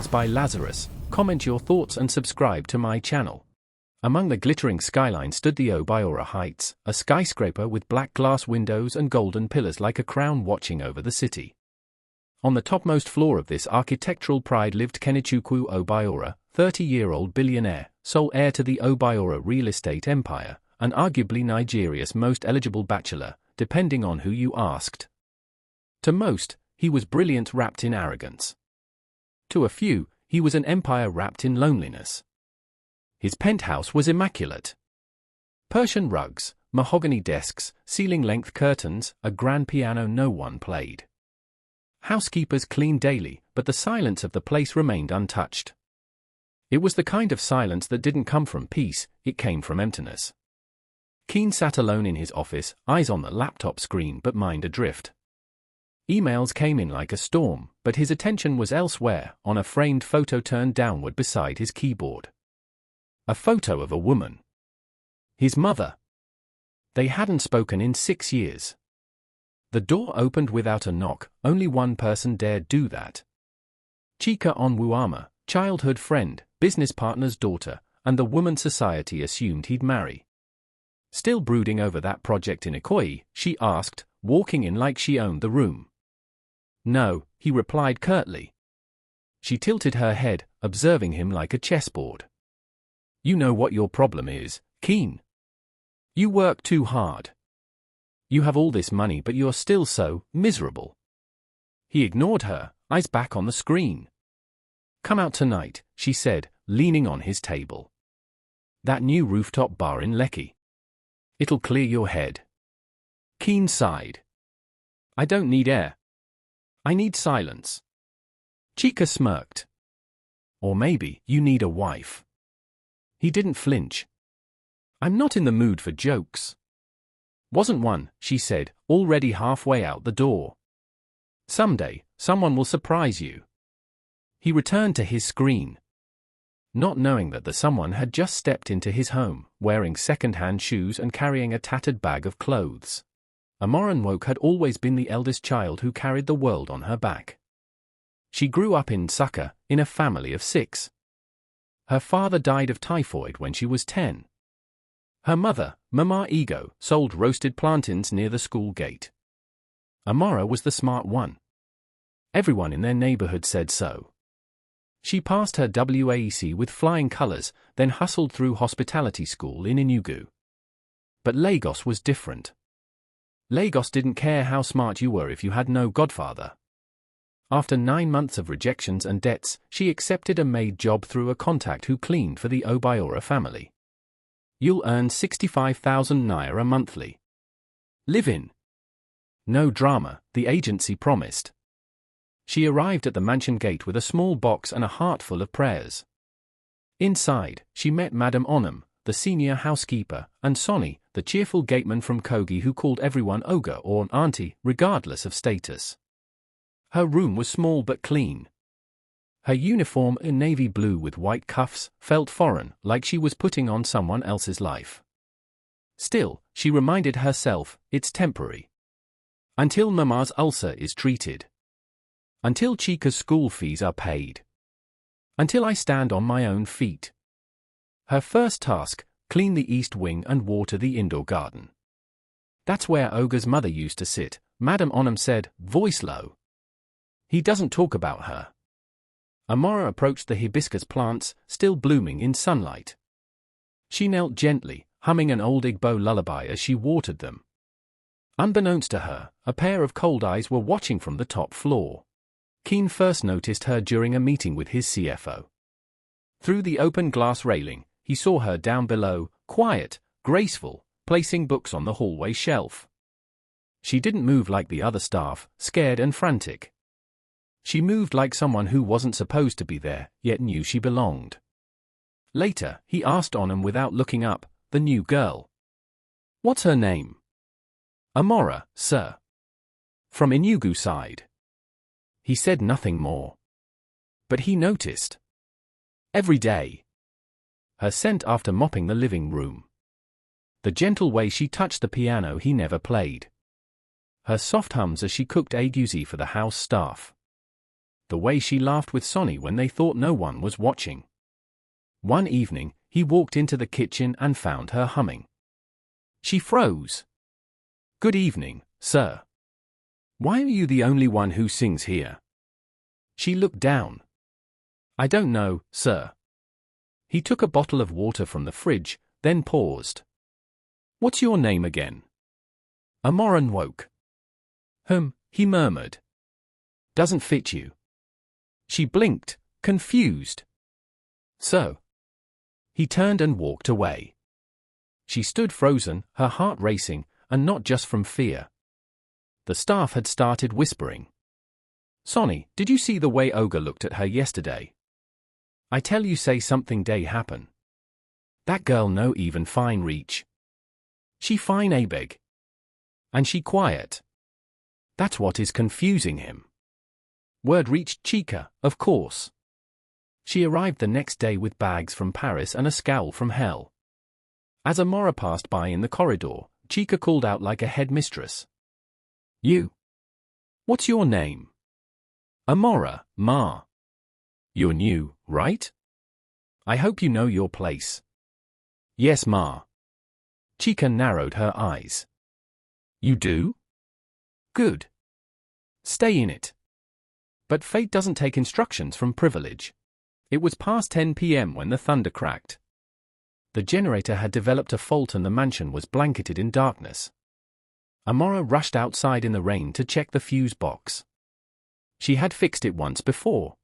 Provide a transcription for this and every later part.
Folktales by Lazarus. Comment your thoughts and subscribe to my channel. Among the glittering skyline stood the Obiora Heights, a skyscraper with black glass windows and golden pillars like a crown watching over the city. On the topmost floor of this architectural pride lived Kenichukwu Obiora, 30-year-old billionaire, sole heir to the Obiora real estate empire, and arguably Nigeria's most eligible bachelor, depending on who you asked. To most, he was brilliant wrapped in arrogance. To a few, he was an empire wrapped in loneliness. His penthouse was immaculate. Persian rugs, mahogany desks, ceiling-length curtains, a grand piano no one played. Housekeepers cleaned daily, but the silence of the place remained untouched. It was the kind of silence that didn't come from peace, it came from emptiness. Keane sat alone in his office, eyes on the laptop screen but mind adrift. Emails came in like a storm, but his attention was elsewhere, on a framed photo turned downward beside his keyboard. A photo of a woman. His mother. They hadn't spoken in 6 years. The door opened without a knock, only one person dared do that. Chika Onwuama, childhood friend, business partner's daughter, and the woman society assumed he'd marry. Still brooding over that project in Ikoyi, she asked, walking in like she owned the room. No, he replied curtly. She tilted her head, observing him like a chessboard. You know what your problem is, Keane. You work too hard. You have all this money but you're still so miserable. He ignored her, eyes back on the screen. Come out tonight, she said, leaning on his table. That new rooftop bar in Lekki. It'll clear your head. Keane sighed. I don't need air. I need silence. Chika smirked. Or maybe you need a wife. He didn't flinch. I'm not in the mood for jokes. Wasn't one, she said, already halfway out the door. Someday, someone will surprise you. He returned to his screen. Not knowing that the someone had just stepped into his home, wearing second-hand shoes and carrying a tattered bag of clothes. Amoranwoke had always been the eldest child who carried the world on her back. She grew up in Nsukka, in a family of 6. Her father died of typhoid when she was 10. Her mother, Mama Ego, sold roasted plantains near the school gate. Amara was the smart one. Everyone in their neighborhood said so. She passed her WAEC with flying colors, then hustled through hospitality school in Enugu. But Lagos was different. Lagos didn't care how smart you were if you had no godfather. After 9 months of rejections and debts, she accepted a maid job through a contact who cleaned for the Obiora family. You'll earn 65,000 naira monthly. Live in. No drama, the agency promised. She arrived at the mansion gate with a small box and a heart full of prayers. Inside, she met Madam Onum, the senior housekeeper, and Sonny, the cheerful gateman from Kogi who called everyone Oga or Auntie, regardless of status. Her room was small but clean. Her uniform, in navy blue with white cuffs, felt foreign, like she was putting on someone else's life. Still, she reminded herself, it's temporary. Until Mama's ulcer is treated. Until Chika's school fees are paid. Until I stand on my own feet. Her first task, clean the east wing and water the indoor garden. That's where Oga's mother used to sit, Madam Onum said, voice low. He doesn't talk about her. Amara approached the hibiscus plants, still blooming in sunlight. She knelt gently, humming an old Igbo lullaby as she watered them. Unbeknownst to her, a pair of cold eyes were watching from the top floor. Keane first noticed her during a meeting with his CFO. Through the open glass railing, he saw her down below, quiet, graceful, placing books on the hallway shelf. She didn't move like the other staff, scared and frantic. She moved like someone who wasn't supposed to be there, yet knew she belonged. Later, he asked Onum without looking up, the new girl. What's her name? Amora, sir. From Enugu side. He said nothing more. But he noticed. Every day. Her scent after mopping the living room. The gentle way she touched the piano he never played. Her soft hums as she cooked agusi for the house staff. The way she laughed with Sonny when they thought no one was watching. One evening, he walked into the kitchen and found her humming. She froze. "Good evening, sir. Why are you the only one who sings here?" She looked down. "I don't know, sir." He took a bottle of water from the fridge, then paused. "What's your name again?" Amoran woke. He murmured. "Doesn't fit you." She blinked, confused. "So?" He turned and walked away. She stood frozen, her heart racing, and not just from fear. The staff had started whispering. "Sonny, did you see the way Ogre looked at her yesterday? I tell you say something day happen. That girl no even fine reach. She fine a beg. And she quiet. That's what is confusing him." Word reached Chica, of course. She arrived the next day with bags from Paris and a scowl from hell. As Amora passed by in the corridor, Chica called out like a headmistress. "You. What's your name?" "Amora, Ma." "You're new, right? I hope you know your place." "Yes, Ma." Chica narrowed her eyes. "You do? Good. Stay in it." But fate doesn't take instructions from privilege. It was past 10 p.m. when the thunder cracked. The generator had developed a fault and the mansion was blanketed in darkness. Amora rushed outside in the rain to check the fuse box. She had fixed it once before.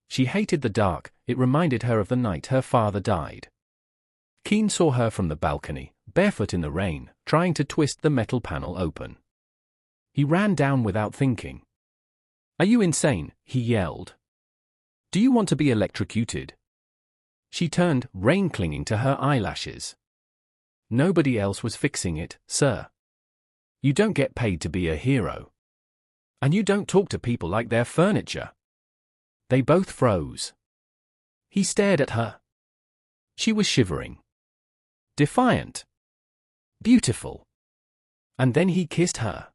She hated the dark, it reminded her of the night her father died. Keen saw her from the balcony, barefoot in the rain, trying to twist the metal panel open. He ran down without thinking. "Are you insane?" he yelled. "Do you want to be electrocuted?" She turned, rain clinging to her eyelashes. "Nobody else was fixing it, sir. You don't get paid to be a hero. And you don't talk to people like they're furniture." They both froze. He stared at her. She was shivering. Defiant. Beautiful. And then he kissed her.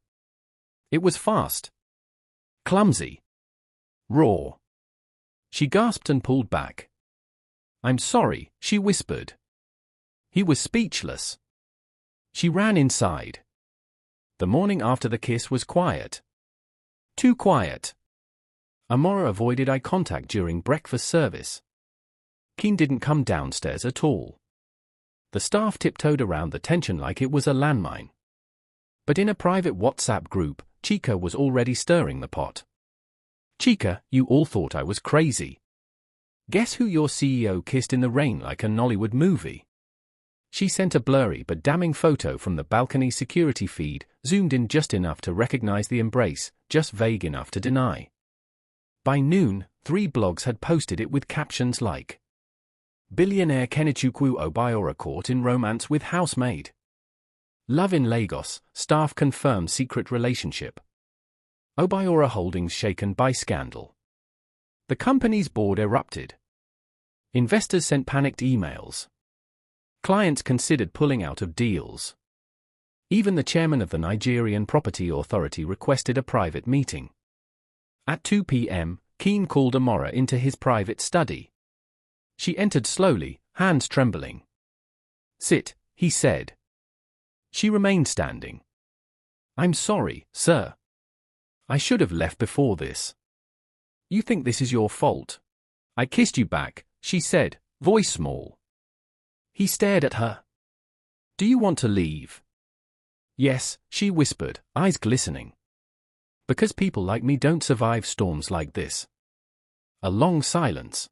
It was fast. Clumsy. Raw. She gasped and pulled back. "I'm sorry," she whispered. He was speechless. She ran inside. The morning after the kiss was quiet. Too quiet. Amora avoided eye contact during breakfast service. Keen didn't come downstairs at all. The staff tiptoed around the tension like it was a landmine. But in a private WhatsApp group, Chica was already stirring the pot. "Chica, you all thought I was crazy. Guess who your CEO kissed in the rain like a Nollywood movie?" She sent a blurry but damning photo from the balcony security feed, zoomed in just enough to recognize the embrace, just vague enough to deny. By noon, 3 blogs had posted it with captions like, "Billionaire Kenichukwu Obiora caught in romance with housemaid." "Love in Lagos, staff confirm secret relationship." Obiora Holdings shaken by scandal. The company's board erupted. Investors sent panicked emails. Clients considered pulling out of deals. Even the chairman of the Nigerian Property Authority requested a private meeting. At 2 p.m., Keen called Amora into his private study. She entered slowly, hands trembling. "Sit," he said. She remained standing. "I'm sorry, sir. I should have left before this. You think this is your fault? I kissed you back," she said, voice small. He stared at her. "Do you want to leave?" "Yes," she whispered, eyes glistening. "Because people like me don't survive storms like this." A long silence.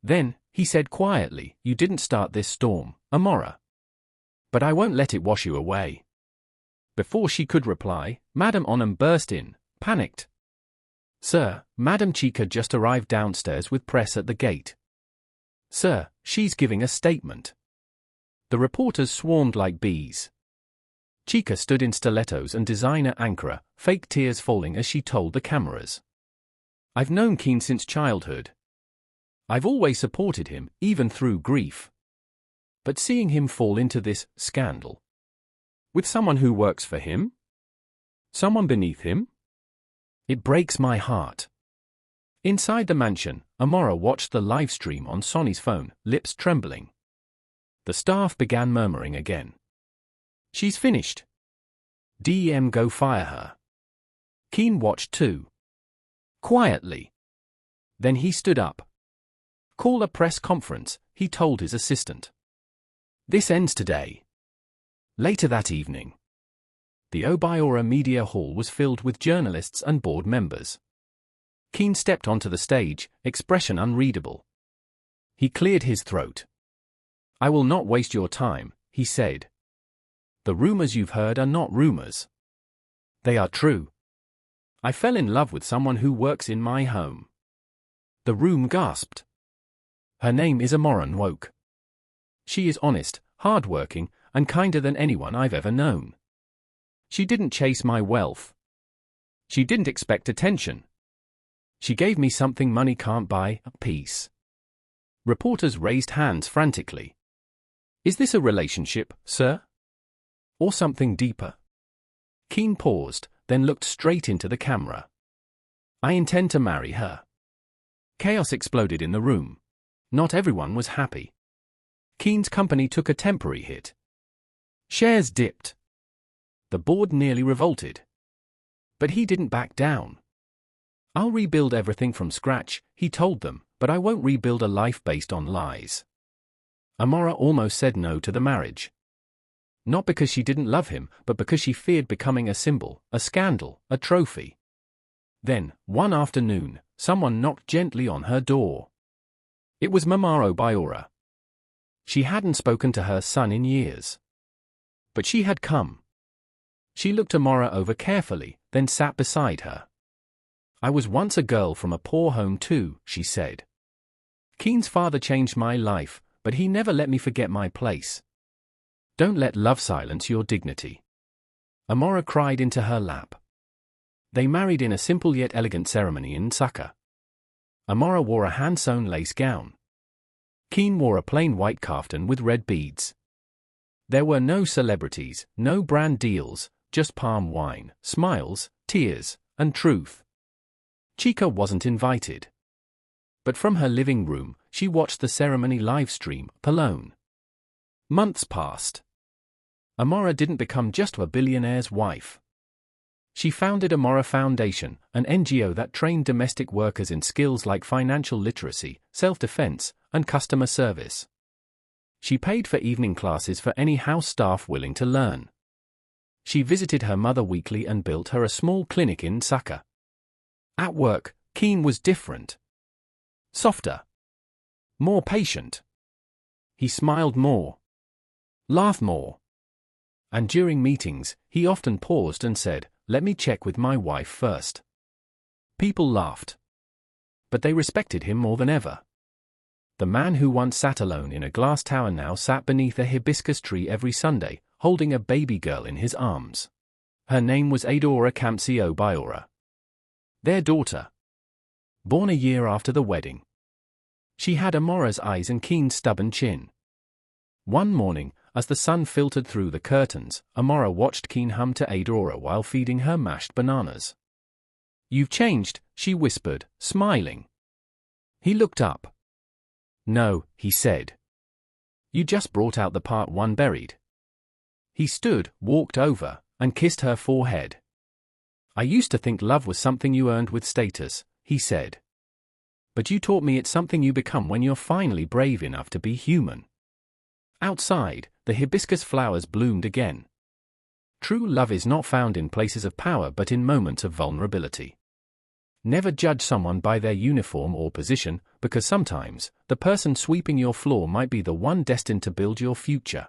Then, he said quietly, "You didn't start this storm, Amora. But I won't let it wash you away." Before she could reply, Madame Onum burst in, panicked. "Sir, Madame Chica just arrived downstairs with press at the gate." "Sir, she's giving a statement." The reporters swarmed like bees. Chica stood in stilettos and designer ankara, fake tears falling as she told the cameras. "I've known Keen since childhood. I've always supported him, even through grief. But seeing him fall into this scandal with someone who works for him? Someone beneath him? It breaks my heart." Inside the mansion, Amora watched the live stream on Sonny's phone, lips trembling. The staff began murmuring again. She's finished. DEM go fire her. Keen watched too. Quietly. Then he stood up. Call a press conference, he told his assistant. This ends today. Later that evening, the Obiora Media Hall was filled with journalists and board members. Keen stepped onto the stage, expression unreadable. He cleared his throat. I will not waste your time, he said. The rumors you've heard are not rumors. They are true. I fell in love with someone who works in my home. The room gasped. Her name is Amora Nwoke. She is honest, hardworking, and kinder than anyone I've ever known. She didn't chase my wealth. She didn't expect attention. She gave me something money can't buy, peace. Reporters raised hands frantically. Is this a relationship, sir? Or something deeper? Keen paused, then looked straight into the camera. I intend to marry her. Chaos exploded in the room. Not everyone was happy. Keen's company took a temporary hit. Shares dipped. The board nearly revolted. But he didn't back down. I'll rebuild everything from scratch, he told them, but I won't rebuild a life based on lies. Amora almost said no to the marriage. Not because she didn't love him, but because she feared becoming a symbol, a scandal, a trophy. Then, one afternoon, someone knocked gently on her door. It was Mama Obiora. She hadn't spoken to her son in years. But she had come. She looked Amora over carefully, then sat beside her. I was once a girl from a poor home too, she said. Keen's father changed my life, but he never let me forget my place. Don't let love silence your dignity. Amora cried into her lap. They married in a simple yet elegant ceremony in Nsukka. Amora wore a hand-sewn lace gown. Keen wore a plain white kaftan with red beads. There were no celebrities, no brand deals, just palm wine, smiles, tears, and truth. Chica wasn't invited. But from her living room, she watched the ceremony live stream, alone. Months passed. Amora didn't become just a billionaire's wife. She founded Amora Foundation, an NGO that trained domestic workers in skills like financial literacy, self-defense, and customer service. She paid for evening classes for any house staff willing to learn. She visited her mother weekly and built her a small clinic in Nsukka. At work, Keen was different. Softer. More patient. He smiled more. Laughed more. And during meetings, he often paused and said, "Let me check with my wife first." People laughed. But they respected him more than ever. The man who once sat alone in a glass tower now sat beneath a hibiscus tree every Sunday, holding a baby girl in his arms. Her name was Adora Kamsi Obiora. Their daughter. Born a year after the wedding. She had Amora's eyes and Keen's stubborn chin. One morning, as the sun filtered through the curtains, Amora watched Keen hum to Adora while feeding her mashed bananas. You've changed, she whispered, smiling. He looked up. No, he said. You just brought out the part one buried. He stood, walked over, and kissed her forehead. I used to think love was something you earned with status, he said. But you taught me it's something you become when you're finally brave enough to be human. Outside, the hibiscus flowers bloomed again. True love is not found in places of power but in moments of vulnerability. Never judge someone by their uniform or position, because sometimes, the person sweeping your floor might be the one destined to build your future.